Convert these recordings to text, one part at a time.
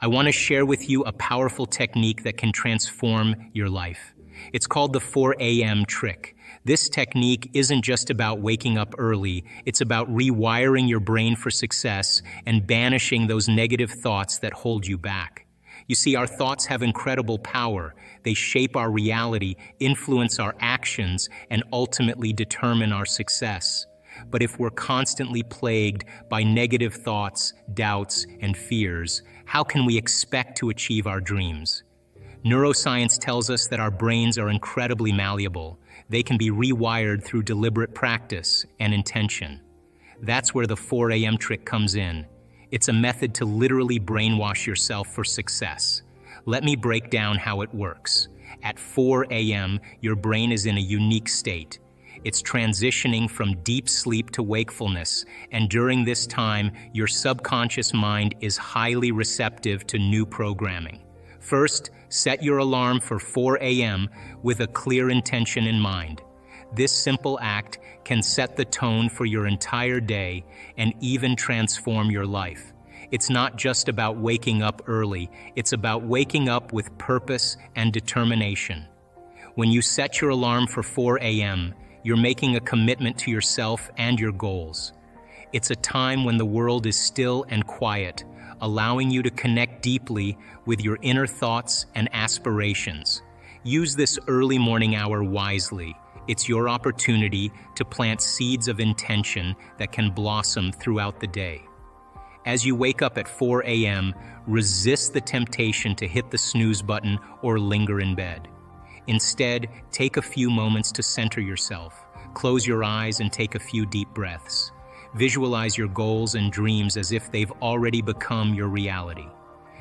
I want to share with you a powerful technique that can transform your life. It's called the 4 a.m. trick. This technique isn't just about waking up early, it's about rewiring your brain for success and banishing those negative thoughts that hold you back. You see, our thoughts have incredible power. They shape our reality, influence our actions, and ultimately determine our success. But if we're constantly plagued by negative thoughts, doubts, and fears, how can we expect to achieve our dreams? Neuroscience tells us that our brains are incredibly malleable. They can be rewired through deliberate practice and intention. That's where the 4 a.m. trick comes in. It's a method to literally brainwash yourself for success. Let me break down how it works. At 4 a.m., your brain is in a unique state. It's transitioning from deep sleep to wakefulness, and during this time, your subconscious mind is highly receptive to new programming. First, set your alarm for 4 a.m. with a clear intention in mind. This simple act can set the tone for your entire day and even transform your life. It's not just about waking up early, it's about waking up with purpose and determination. When you set your alarm for 4 a.m., you're making a commitment to yourself and your goals. It's a time when the world is still and quiet, allowing you to connect deeply with your inner thoughts and aspirations. Use this early morning hour wisely. It's your opportunity to plant seeds of intention that can blossom throughout the day. As you wake up at 4 a.m., resist the temptation to hit the snooze button or linger in bed. Instead, take a few moments to center yourself. Close your eyes and take a few deep breaths. Visualize your goals and dreams as if they've already become your reality.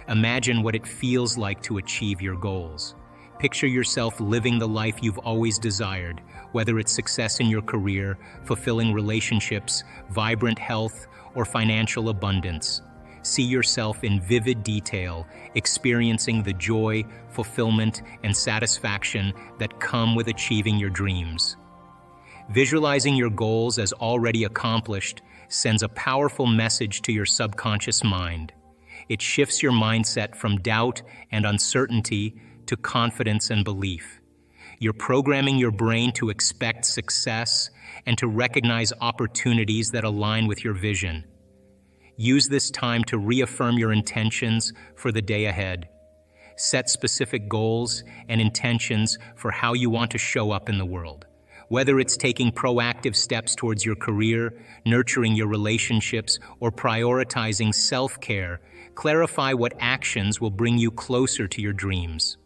Imagine what it feels like to achieve your goals. Picture yourself living the life you've always desired, whether it's success in your career, fulfilling relationships, vibrant health, or financial abundance. See yourself in vivid detail, experiencing the joy, fulfillment, and satisfaction that come with achieving your dreams. Visualizing your goals as already accomplished sends a powerful message to your subconscious mind. It shifts your mindset from doubt and uncertainty to confidence and belief. You're programming your brain to expect success and to recognize opportunities that align with your vision. Use this time to reaffirm your intentions for the day ahead. Set specific goals and intentions for how you want to show up in the world. Whether it's taking proactive steps towards your career, nurturing your relationships, or prioritizing self-care, clarify what actions will bring you closer to your dreams.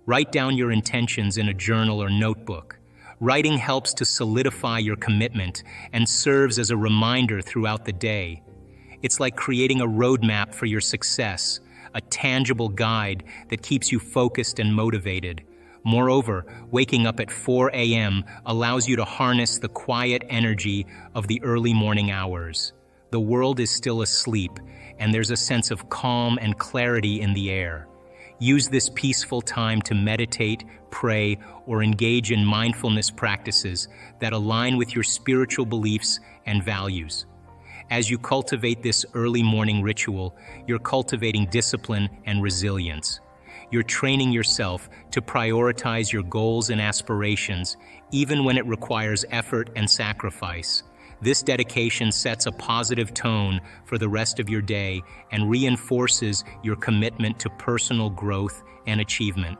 Write down your intentions in a journal or notebook. Writing helps to solidify your commitment and serves as a reminder throughout the day. It's like creating a roadmap for your success, a tangible guide that keeps you focused and motivated. Moreover, waking up at 4 a.m. allows you to harness the quiet energy of the early morning hours. The world is still asleep, and there's a sense of calm and clarity in the air. Use this peaceful time to meditate, pray, or engage in mindfulness practices that align with your spiritual beliefs and values. As you cultivate this early morning ritual, you're cultivating discipline and resilience. You're training yourself to prioritize your goals and aspirations, even when it requires effort and sacrifice. This dedication sets a positive tone for the rest of your day and reinforces your commitment to personal growth and achievement.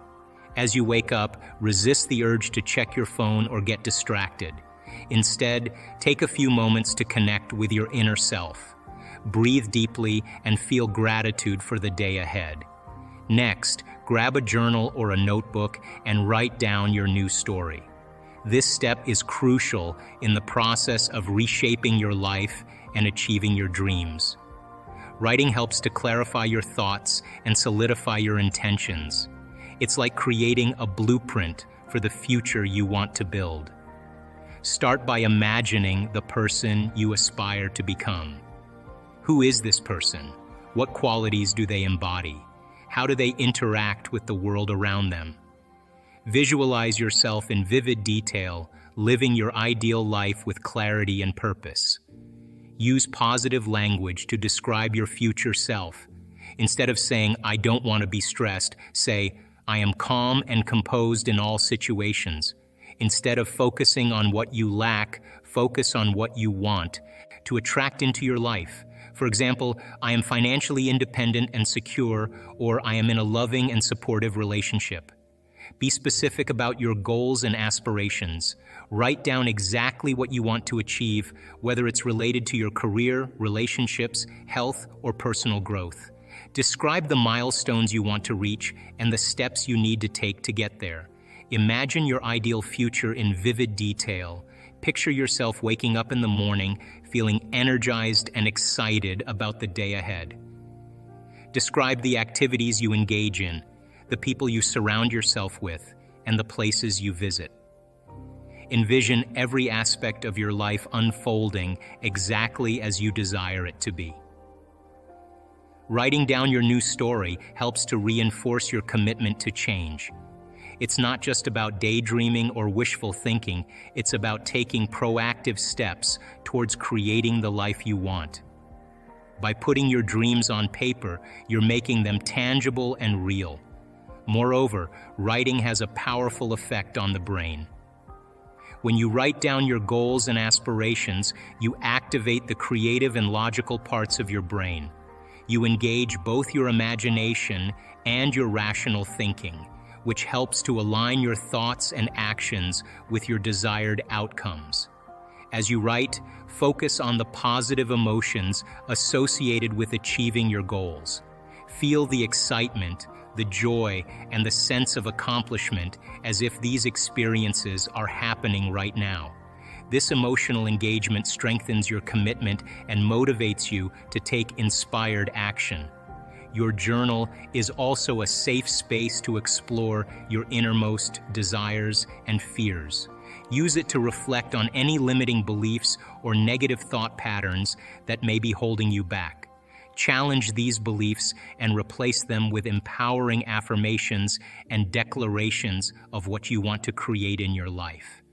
As you wake up, resist the urge to check your phone or get distracted. Instead, take a few moments to connect with your inner self. Breathe deeply and feel gratitude for the day ahead. Next, grab a journal or a notebook and write down your new story. This step is crucial in the process of reshaping your life and achieving your dreams. Writing helps to clarify your thoughts and solidify your intentions. It's like creating a blueprint for the future you want to build. Start by imagining the person you aspire to become. Who is this person? What qualities do they embody? How do they interact with the world around them? Visualize yourself in vivid detail, living your ideal life with clarity and purpose. Use positive language to describe your future self. Instead of saying, "I don't want to be stressed," say, "I am calm and composed in all situations." Instead of focusing on what you lack, focus on what you want to attract into your life. For example, "I am financially independent and secure," or "I am in a loving and supportive relationship." Be specific about your goals and aspirations. Write down exactly what you want to achieve, whether it's related to your career, relationships, health, or personal growth. Describe the milestones you want to reach and the steps you need to take to get there. Imagine your ideal future in vivid detail. Picture yourself waking up in the morning, feeling energized and excited about the day ahead. Describe the activities you engage in, the people you surround yourself with, and the places you visit. Envision every aspect of your life unfolding exactly as you desire it to be. Writing down your new story helps to reinforce your commitment to change. It's not just about daydreaming or wishful thinking, it's about taking proactive steps towards creating the life you want. By putting your dreams on paper, you're making them tangible and real. Moreover, writing has a powerful effect on the brain. When you write down your goals and aspirations, you activate the creative and logical parts of your brain. You engage both your imagination and your rational thinking, which helps to align your thoughts and actions with your desired outcomes. As you write, focus on the positive emotions associated with achieving your goals. Feel the excitement, the joy, and the sense of accomplishment as if these experiences are happening right now. This emotional engagement strengthens your commitment and motivates you to take inspired action. Your journal is also a safe space to explore your innermost desires and fears. Use it to reflect on any limiting beliefs or negative thought patterns that may be holding you back. Challenge these beliefs and replace them with empowering affirmations and declarations of what you want to create in your life.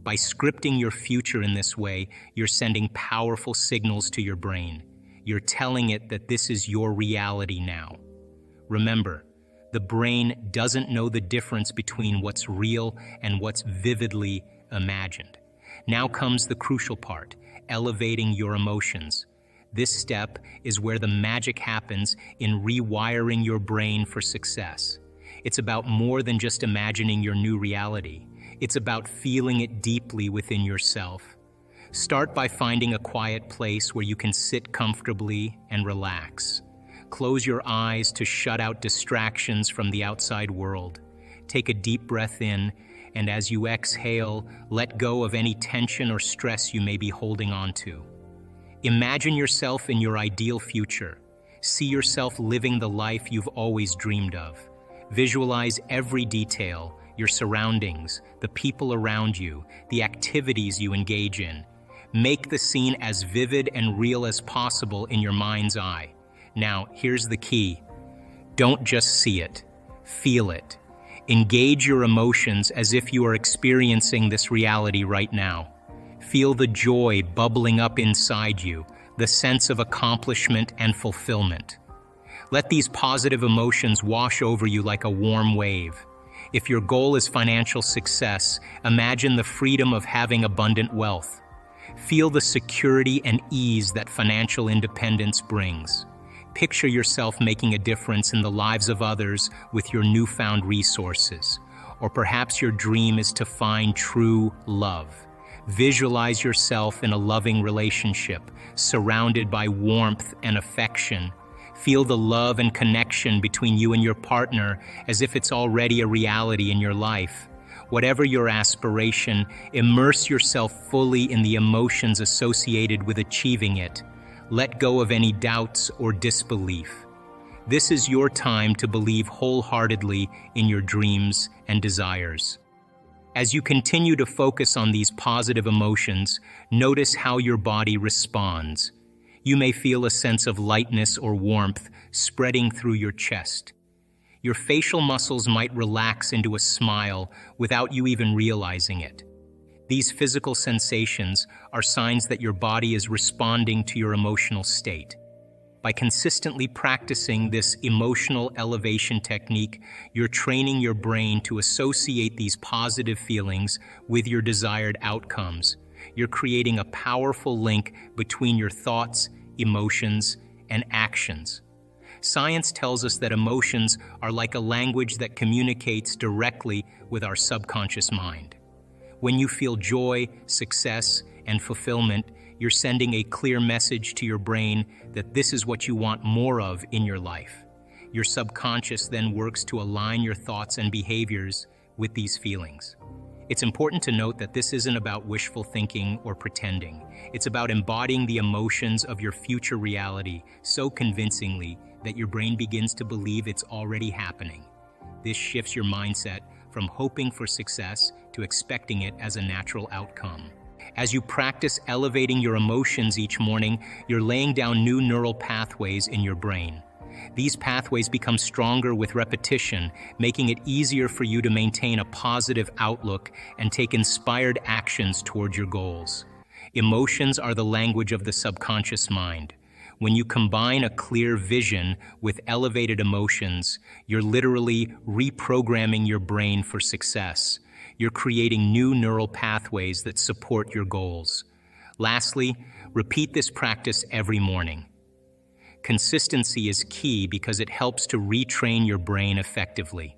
By scripting your future in this way, you're sending powerful signals to your brain. You're telling it that this is your reality now. Remember, the brain doesn't know the difference between what's real and what's vividly imagined. Now comes the crucial part, elevating your emotions. This step is where the magic happens in rewiring your brain for success. It's about more than just imagining your new reality. It's about feeling it deeply within yourself. Start by finding a quiet place where you can sit comfortably and relax. Close your eyes to shut out distractions from the outside world. Take a deep breath in, and as you exhale, let go of any tension or stress you may be holding on to. Imagine yourself in your ideal future. See yourself living the life you've always dreamed of. Visualize every detail, your surroundings, the people around you, the activities you engage in. Make the scene as vivid and real as possible in your mind's eye. Now, here's the key. Don't just see it, feel it. Engage your emotions as if you are experiencing this reality right now. Feel the joy bubbling up inside you, the sense of accomplishment and fulfillment. Let these positive emotions wash over you like a warm wave. If your goal is financial success, imagine the freedom of having abundant wealth. Feel the security and ease that financial independence brings. Picture yourself making a difference in the lives of others with your newfound resources. Or perhaps your dream is to find true love. Visualize yourself in a loving relationship, surrounded by warmth and affection. Feel the love and connection between you and your partner as if it's already a reality in your life. Whatever your aspiration, immerse yourself fully in the emotions associated with achieving it. Let go of any doubts or disbelief. This is your time to believe wholeheartedly in your dreams and desires. As you continue to focus on these positive emotions, notice how your body responds. You may feel a sense of lightness or warmth spreading through your chest. Your facial muscles might relax into a smile without you even realizing it. These physical sensations are signs that your body is responding to your emotional state. By consistently practicing this emotional elevation technique, you're training your brain to associate these positive feelings with your desired outcomes. You're creating a powerful link between your thoughts, emotions, and actions. Science tells us that emotions are like a language that communicates directly with our subconscious mind. When you feel joy, success, and fulfillment, you're sending a clear message to your brain that this is what you want more of in your life. Your subconscious then works to align your thoughts and behaviors with these feelings. It's important to note that this isn't about wishful thinking or pretending. It's about embodying the emotions of your future reality so convincingly that your brain begins to believe it's already happening. This shifts your mindset from hoping for success to expecting it as a natural outcome. As you practice elevating your emotions each morning, you're laying down new neural pathways in your brain. These pathways become stronger with repetition, making it easier for you to maintain a positive outlook and take inspired actions toward your goals. Emotions are the language of the subconscious mind. When you combine a clear vision with elevated emotions, you're literally reprogramming your brain for success. You're creating new neural pathways that support your goals. Lastly, repeat this practice every morning. Consistency is key because it helps to retrain your brain effectively.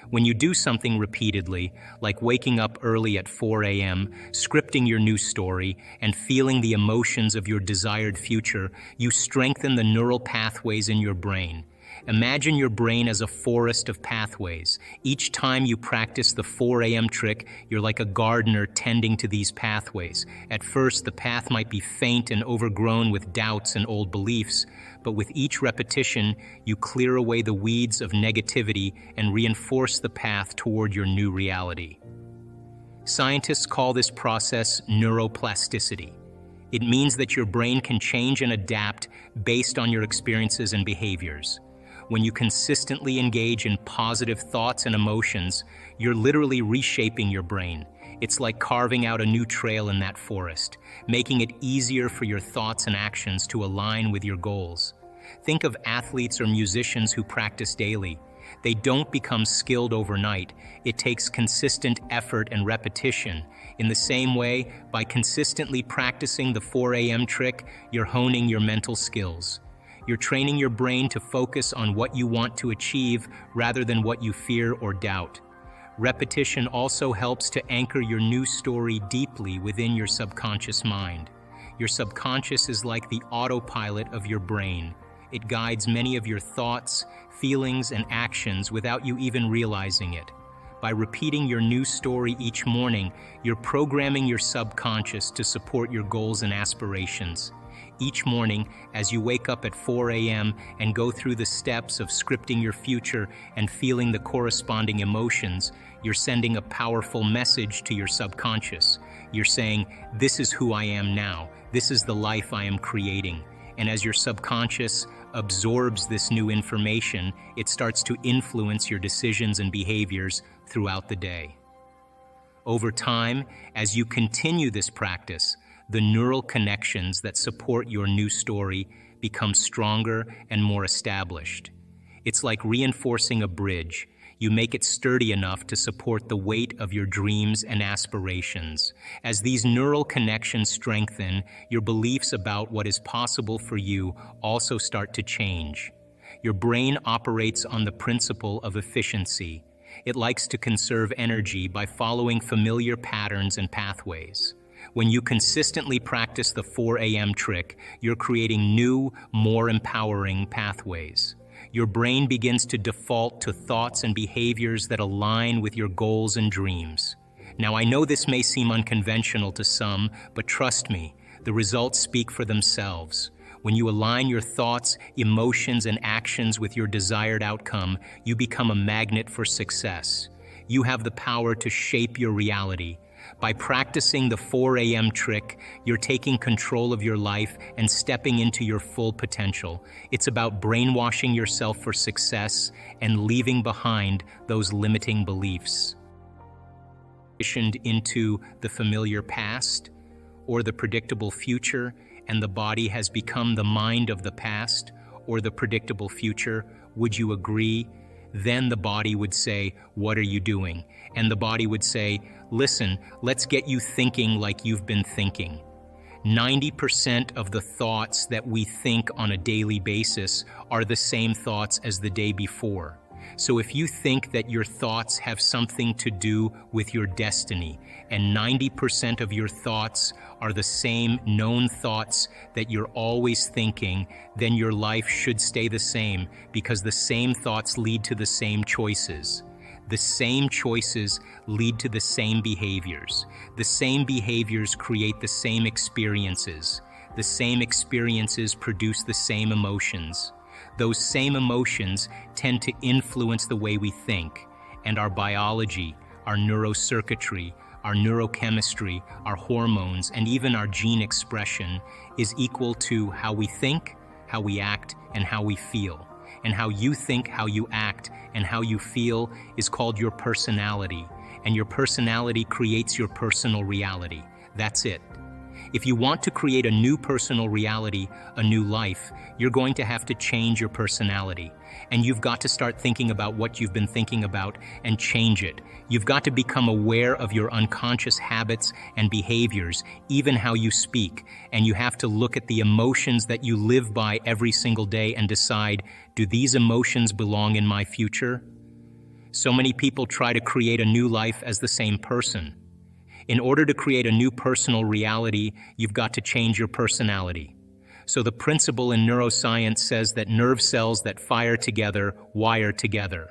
When you do something repeatedly, like waking up early at 4 a.m., scripting your new story, and feeling the emotions of your desired future, you strengthen the neural pathways in your brain. Imagine your brain as a forest of pathways. Each time you practice the 4 a.m. trick, you're like a gardener tending to these pathways. At first, the path might be faint and overgrown with doubts and old beliefs, but with each repetition, you clear away the weeds of negativity and reinforce the path toward your new reality. Scientists call this process neuroplasticity. It means that your brain can change and adapt based on your experiences and behaviors. When you consistently engage in positive thoughts and emotions, you're literally reshaping your brain. It's like carving out a new trail in that forest, making it easier for your thoughts and actions to align with your goals. Think of athletes or musicians who practice daily. They don't become skilled overnight. It takes consistent effort and repetition. In the same way, by consistently practicing the 4 a.m. trick, you're honing your mental skills. You're training your brain to focus on what you want to achieve rather than what you fear or doubt. Repetition also helps to anchor your new story deeply within your subconscious mind. Your subconscious is like the autopilot of your brain. It guides many of your thoughts, feelings, and actions without you even realizing it. By repeating your new story each morning, you're programming your subconscious to support your goals and aspirations. Each morning, as you wake up at 4 a.m. and go through the steps of scripting your future and feeling the corresponding emotions, you're sending a powerful message to your subconscious. You're saying, "This is who I am now. This is the life I am creating." And as your subconscious absorbs this new information, it starts to influence your decisions and behaviors throughout the day. Over time, as you continue this practice, the neural connections that support your new story become stronger and more established. It's like reinforcing a bridge. You make it sturdy enough to support the weight of your dreams and aspirations. As these neural connections strengthen, your beliefs about what is possible for you also start to change. Your brain operates on the principle of efficiency. It likes to conserve energy by following familiar patterns and pathways. When you consistently practice the 4 a.m. trick, you're creating new, more empowering pathways. Your brain begins to default to thoughts and behaviors that align with your goals and dreams. Now, I know this may seem unconventional to some, but trust me, the results speak for themselves. When you align your thoughts, emotions, and actions with your desired outcome, you become a magnet for success. You have the power to shape your reality. By practicing the 4 a.m. trick, you're taking control of your life and stepping into your full potential. It's about brainwashing yourself for success and leaving behind those limiting beliefs. Transitioned into the familiar past or the predictable future, and the body has become the mind of the past, or the predictable future? Would you agree? Then the body would say, "What are you doing?" And the body would say, "Listen, let's get you thinking like you've been thinking." 90% of the thoughts that we think on a daily basis are the same thoughts as the day before. So if you think that your thoughts have something to do with your destiny, and 90% of your thoughts are the same known thoughts that you're always thinking, then your life should stay the same, because the same thoughts lead to the same choices. The same choices lead to the same behaviors. The same behaviors create the same experiences. The same experiences produce the same emotions. Those same emotions tend to influence the way we think, and our biology, our neurocircuitry, our neurochemistry, our hormones, and even our gene expression is equal to how we think, how we act, and how we feel. And how you think, how you act, and how you feel is called your personality, and your personality creates your personal reality. That's it. If you want to create a new personal reality, a new life, you're going to have to change your personality. And you've got to start thinking about what you've been thinking about and change it. You've got to become aware of your unconscious habits and behaviors, even how you speak. And you have to look at the emotions that you live by every single day and decide, do these emotions belong in my future? So many people try to create a new life as the same person. In order to create a new personal reality, you've got to change your personality. So the principle in neuroscience says that nerve cells that fire together wire together.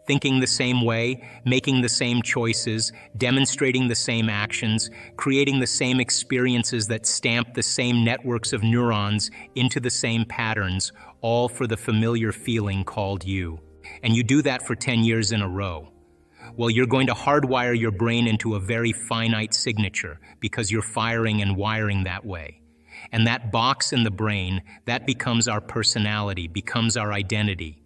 Thinking the same way, making the same choices, demonstrating the same actions, creating the same experiences that stamp the same networks of neurons into the same patterns, all for the familiar feeling called you. And you do that for 10 years in a row. Well, you're going to hardwire your brain into a very finite signature because you're firing and wiring that way. And that box in the brain, that becomes our personality, becomes our identity.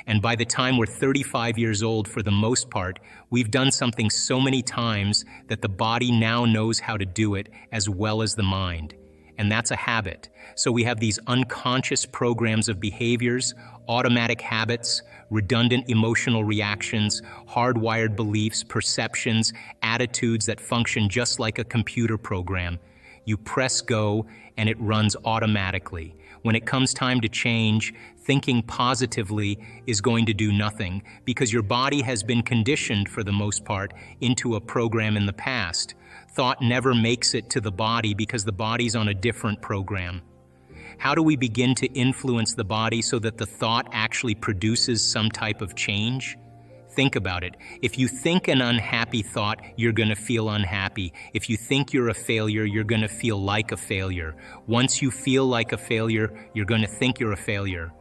And by the time we're 35 years old, for the most part, we've done something so many times that the body now knows how to do it as well as the mind. And that's a habit. So we have these unconscious programs of behaviors, automatic habits, redundant emotional reactions, hardwired beliefs, perceptions, attitudes that function just like a computer program. You press go and it runs automatically. When it comes time to change, thinking positively is going to do nothing because your body has been conditioned for the most part into a program in the past. Thought never makes it to the body because the body's on a different program. How do we begin to influence the body so that the thought actually produces some type of change? Think about it. If you think an unhappy thought, you're going to feel unhappy. If you think you're a failure, you're going to feel like a failure. Once you feel like a failure, you're going to think you're a failure.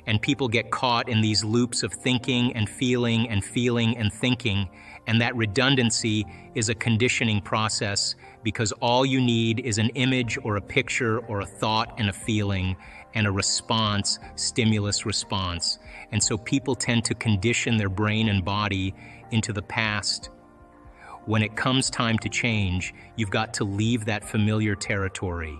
And people get caught in these loops of thinking and feeling and feeling and thinking, and that redundancy is a conditioning process because all you need is an image or a picture or a thought and a feeling and a response, stimulus response. And so people tend to condition their brain and body into the past. When it comes time to change, you've got to leave that familiar territory.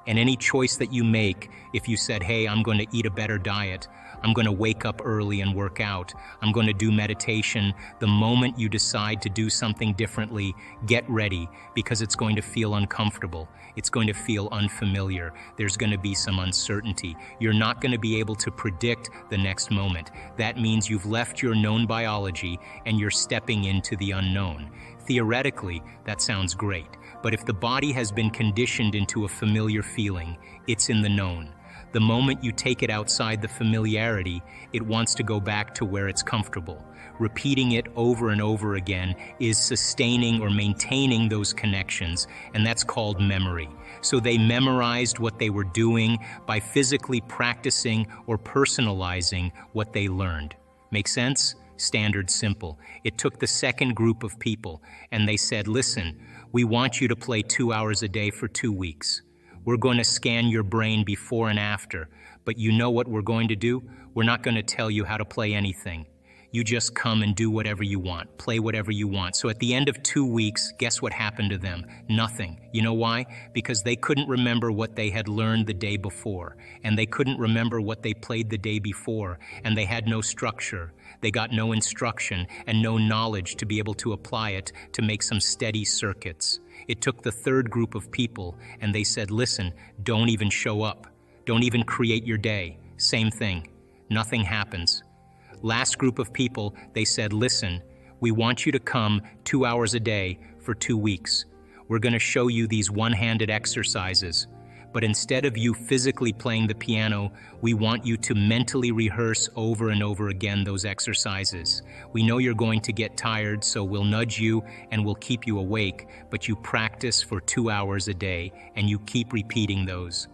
And any choice that you make, if you said, hey, I'm going to eat a better diet, I'm going to wake up early and work out, I'm going to do meditation, the moment you decide to do something differently, get ready because it's going to feel uncomfortable. It's going to feel unfamiliar. There's going to be some uncertainty. You're not going to be able to predict the next moment. That means you've left your known biology and you're stepping into the unknown. Theoretically, that sounds great. But if the body has been conditioned into a familiar feeling, it's in the known. The moment you take it outside the familiarity, it wants to go back to where it's comfortable. Repeating it over and over again is sustaining or maintaining those connections, and that's called memory. So they memorized what they were doing by physically practicing or personalizing what they learned. Make sense? Standard simple. It took the second group of people, and they said, listen, we want you to play 2 hours a day for 2 weeks. We're going to scan your brain before and after, but you know what we're going to do? We're not going to tell you how to play anything. You just come and do whatever you want, play whatever you want. So at the end of 2 weeks, guess what happened to them? Nothing. You know why? Because they couldn't remember what they had learned the day before, and they couldn't remember what they played the day before, and they had no structure. They got no instruction and no knowledge to be able to apply it to make some steady circuits. It took the third group of people, and they said, listen, don't even show up. Don't even create your day. Same thing. Nothing happens. Last group of people, they said, listen, we want you to come 2 hours a day for 2 weeks. We're going to show you these one-handed exercises. But instead of you physically playing the piano, we want you to mentally rehearse over and over again those exercises. We know you're going to get tired, so we'll nudge you and we'll keep you awake, but you practice for 2 hours a day and you keep repeating those.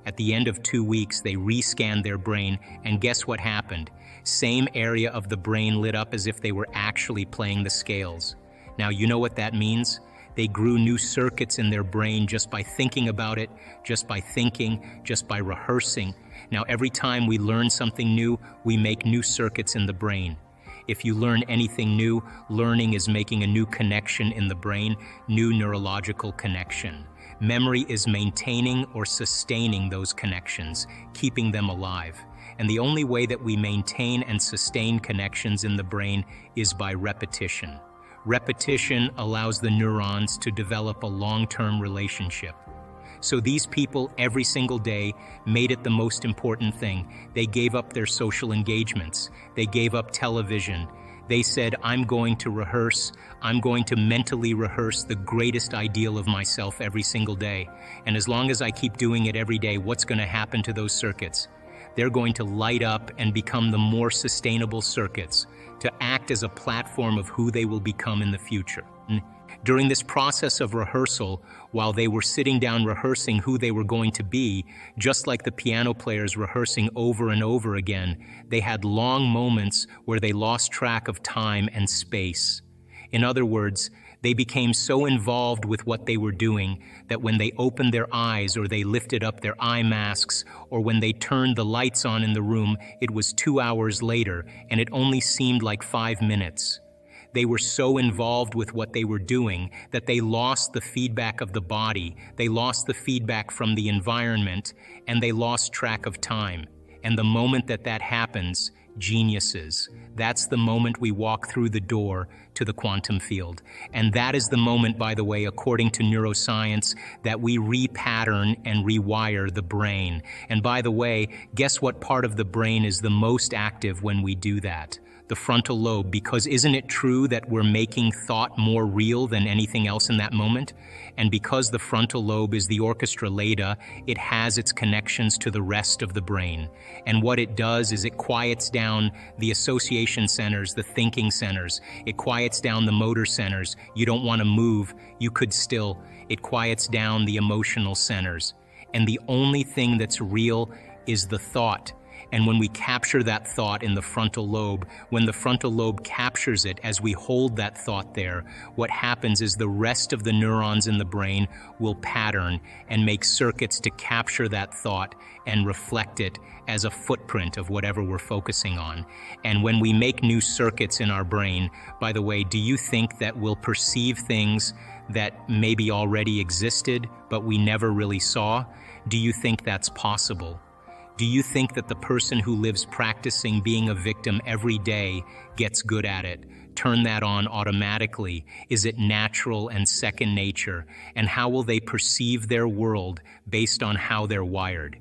At the end of 2 weeks, they rescanned their brain, and guess what happened? Same area of the brain lit up as if they were actually playing the scales. Now, you know what that means? They grew new circuits in their brain just by thinking about it, just by thinking, just by rehearsing. Now, every time we learn something new, we make new circuits in the brain. If you learn anything new, learning is making a new connection in the brain, new neurological connection. Memory is maintaining or sustaining those connections, keeping them alive. And the only way that we maintain and sustain connections in the brain is by repetition. Repetition allows the neurons to develop a long-term relationship. So these people every single day made it the most important thing. They gave up their social engagements. They gave up television. They said, I'm going to rehearse. I'm going to mentally rehearse the greatest ideal of myself every single day. And as long as I keep doing it every day, what's going to happen to those circuits? They're going to light up and become the more sustainable circuits, to act as a platform of who they will become in the future. During this process of rehearsal, while they were sitting down rehearsing who they were going to be, just like the piano players rehearsing over and over again, they had long moments where they lost track of time and space. In other words, they became so involved with what they were doing that when they opened their eyes or they lifted up their eye masks or when they turned the lights on in the room, it was 2 hours later and it only seemed like 5 minutes. They were so involved with what they were doing that they lost the feedback of the body, they lost the feedback from the environment, and they lost track of time. And the moment that that happens, geniuses. That's the moment we walk through the door to the quantum field. And that is the moment, by the way, according to neuroscience, that we repattern and rewire the brain. And by the way, guess what part of the brain is the most active when we do that? The frontal lobe, because isn't it true that we're making thought more real than anything else in that moment? And because the frontal lobe is the orchestra leda, it has its connections to the rest of the brain. And what it does is it quiets down the association centers, the thinking centers. It quiets down the motor centers. You don't want to move, you could still. It quiets down the emotional centers. And the only thing that's real is the thought. And when we capture that thought in the frontal lobe, when the frontal lobe captures it as we hold that thought there, what happens is the rest of the neurons in the brain will pattern and make circuits to capture that thought and reflect it as a footprint of whatever we're focusing on. And when we make new circuits in our brain, by the way, do you think that we'll perceive things that maybe already existed, but we never really saw? Do you think that's possible? Do you think that the person who lives practicing being a victim every day gets good at it? Turn that on automatically? Is it natural and second nature? And how will they perceive their world based on how they're wired?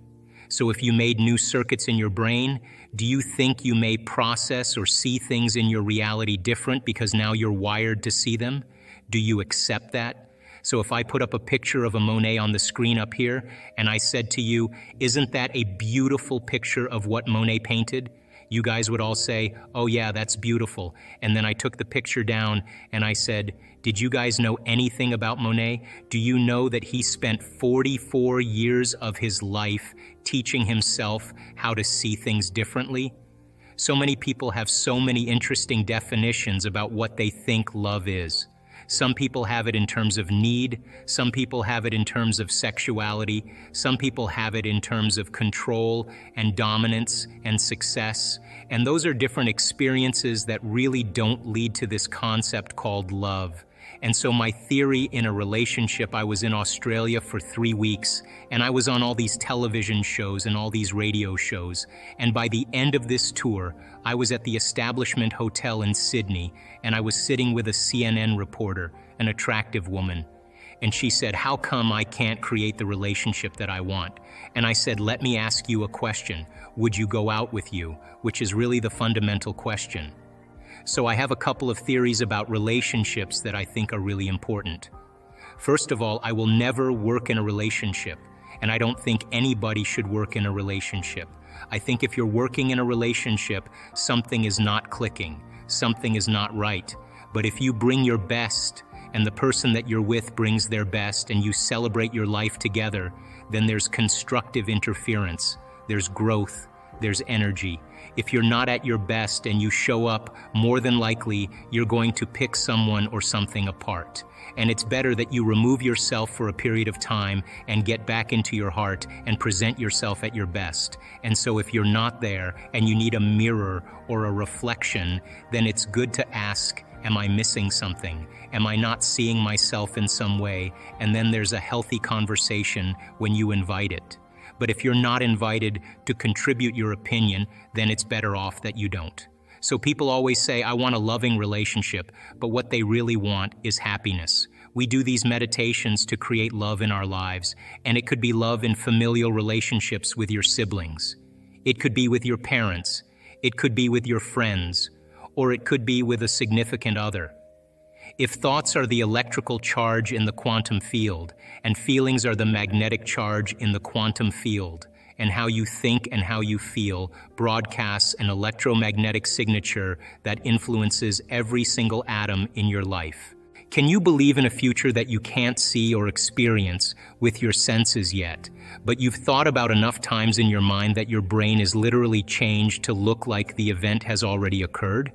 So if you made new circuits in your brain, do you think you may process or see things in your reality different because now you're wired to see them? Do you accept that? So if I put up a picture of a Monet on the screen up here, and I said to you, isn't that a beautiful picture of what Monet painted? You guys would all say, oh yeah, that's beautiful. And then I took the picture down and I said, did you guys know anything about Monet? Do you know that he spent 44 years of his life teaching himself how to see things differently? So many people have so many interesting definitions about what they think love is. Some people have it in terms of need, some people have it in terms of sexuality, some people have it in terms of control and dominance and success, and those are different experiences that really don't lead to this concept called love. And so my theory in a relationship, I was in Australia for 3 weeks, and I was on all these television shows and all these radio shows, and by the end of this tour, I was at the Establishment Hotel in Sydney, and I was sitting with a CNN reporter, an attractive woman, and she said, "How come I can't create the relationship that I want?" And I said, "Let me ask you a question. Would you go out with you?" Which is really the fundamental question. So I have a couple of theories about relationships that I think are really important. First of all, I will never work in a relationship, and I don't think anybody should work in a relationship. I think if you're working in a relationship, something is not clicking, something is not right. But if you bring your best, and the person that you're with brings their best, and you celebrate your life together, then there's constructive interference, there's growth, there's energy. If you're not at your best and you show up, more than likely you're going to pick someone or something apart. And it's better that you remove yourself for a period of time and get back into your heart and present yourself at your best. And so if you're not there and you need a mirror or a reflection, then it's good to ask, am I missing something? Am I not seeing myself in some way? And then there's a healthy conversation when you invite it. But if you're not invited to contribute your opinion, then it's better off that you don't. So people always say, I want a loving relationship, but what they really want is happiness. We do these meditations to create love in our lives, and it could be love in familial relationships with your siblings. It could be with your parents. It could be with your friends, or it could be with a significant other. If thoughts are the electrical charge in the quantum field, and feelings are the magnetic charge in the quantum field, and how you think and how you feel broadcasts an electromagnetic signature that influences every single atom in your life. Can you believe in a future that you can't see or experience with your senses yet, but you've thought about enough times in your mind that your brain is literally changed to look like the event has already occurred?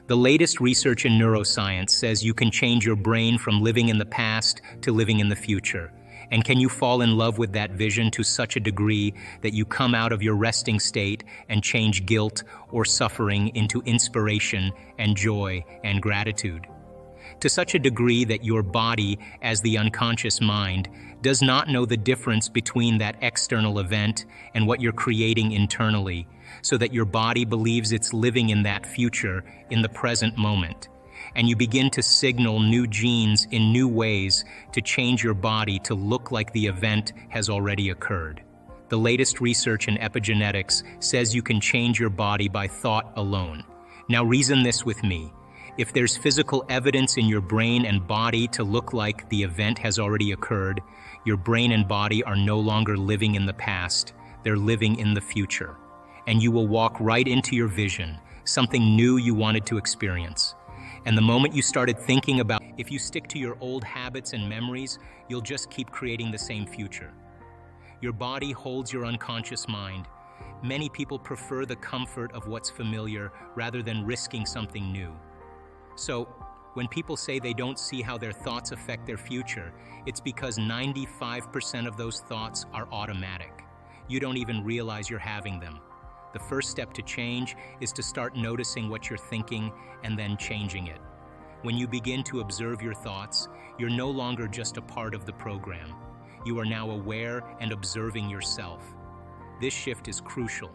The latest research in neuroscience says you can change your brain from living in the past to living in the future. And can you fall in love with that vision to such a degree that you come out of your resting state and change guilt or suffering into inspiration and joy and gratitude? To such a degree that your body, as the unconscious mind, does not know the difference between that external event and what you're creating internally, so that your body believes it's living in that future in the present moment. And you begin to signal new genes in new ways to change your body to look like the event has already occurred. The latest research in epigenetics says you can change your body by thought alone. Now reason this with me. If there's physical evidence in your brain and body to look like the event has already occurred, your brain and body are no longer living in the past, they're living in the future. And you will walk right into your vision, something new you wanted to experience. And the moment you started thinking about, if you stick to your old habits and memories, you'll just keep creating the same future. Your body holds your unconscious mind. Many people prefer the comfort of what's familiar rather than risking something new. So, when people say they don't see how their thoughts affect their future, it's because 95% of those thoughts are automatic. You don't even realize you're having them. The first step to change is to start noticing what you're thinking and then changing it. When you begin to observe your thoughts, you're no longer just a part of the program. You are now aware and observing yourself. This shift is crucial.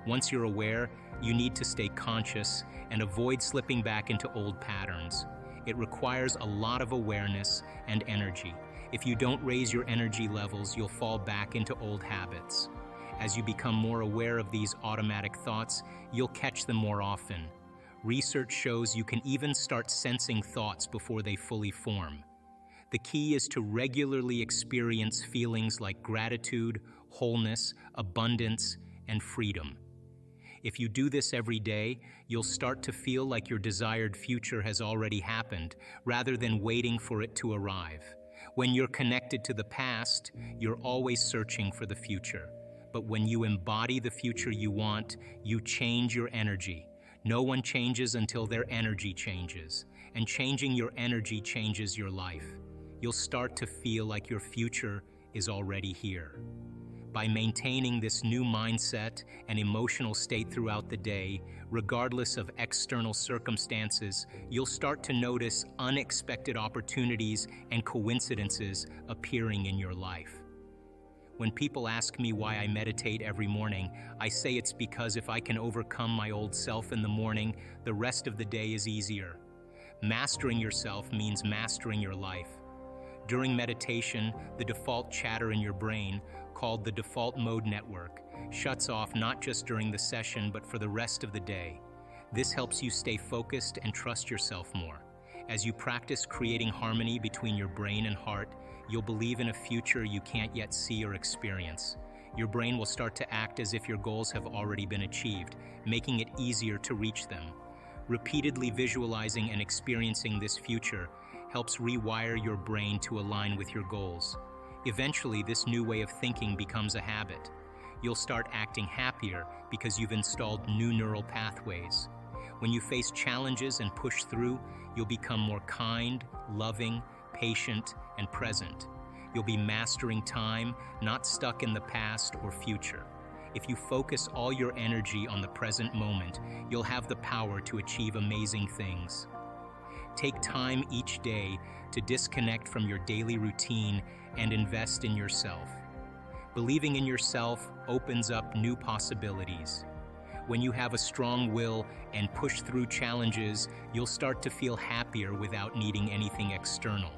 Once you're aware, you need to stay conscious and avoid slipping back into old patterns. It requires a lot of awareness and energy. If you don't raise your energy levels, you'll fall back into old habits. As you become more aware of these automatic thoughts, you'll catch them more often. Research shows you can even start sensing thoughts before they fully form. The key is to regularly experience feelings like gratitude, wholeness, abundance, and freedom. If you do this every day, you'll start to feel like your desired future has already happened, rather than waiting for it to arrive. When you're connected to the past, you're always searching for the future. But when you embody the future you want, you change your energy. No one changes until their energy changes, and changing your energy changes your life. You'll start to feel like your future is already here. By maintaining this new mindset and emotional state throughout the day, regardless of external circumstances, you'll start to notice unexpected opportunities and coincidences appearing in your life. When people ask me why I meditate every morning, I say it's because if I can overcome my old self in the morning, the rest of the day is easier. Mastering yourself means mastering your life. During meditation, the default chatter in your brain, called the default mode network, shuts off not just during the session but for the rest of the day. This helps you stay focused and trust yourself more. As you practice creating harmony between your brain and heart, you'll believe in a future you can't yet see or experience. Your brain will start to act as if your goals have already been achieved, making it easier to reach them. Repeatedly visualizing and experiencing this future helps rewire your brain to align with your goals. Eventually, this new way of thinking becomes a habit. You'll start acting happier because you've installed new neural pathways. When you face challenges and push through, you'll become more kind, loving, patient, and present. You'll be mastering time, not stuck in the past or future. If you focus all your energy on the present moment, you'll have the power to achieve amazing things. Take time each day to disconnect from your daily routine and invest in yourself. Believing in yourself opens up new possibilities. When you have a strong will and push through challenges, you'll start to feel happier without needing anything external.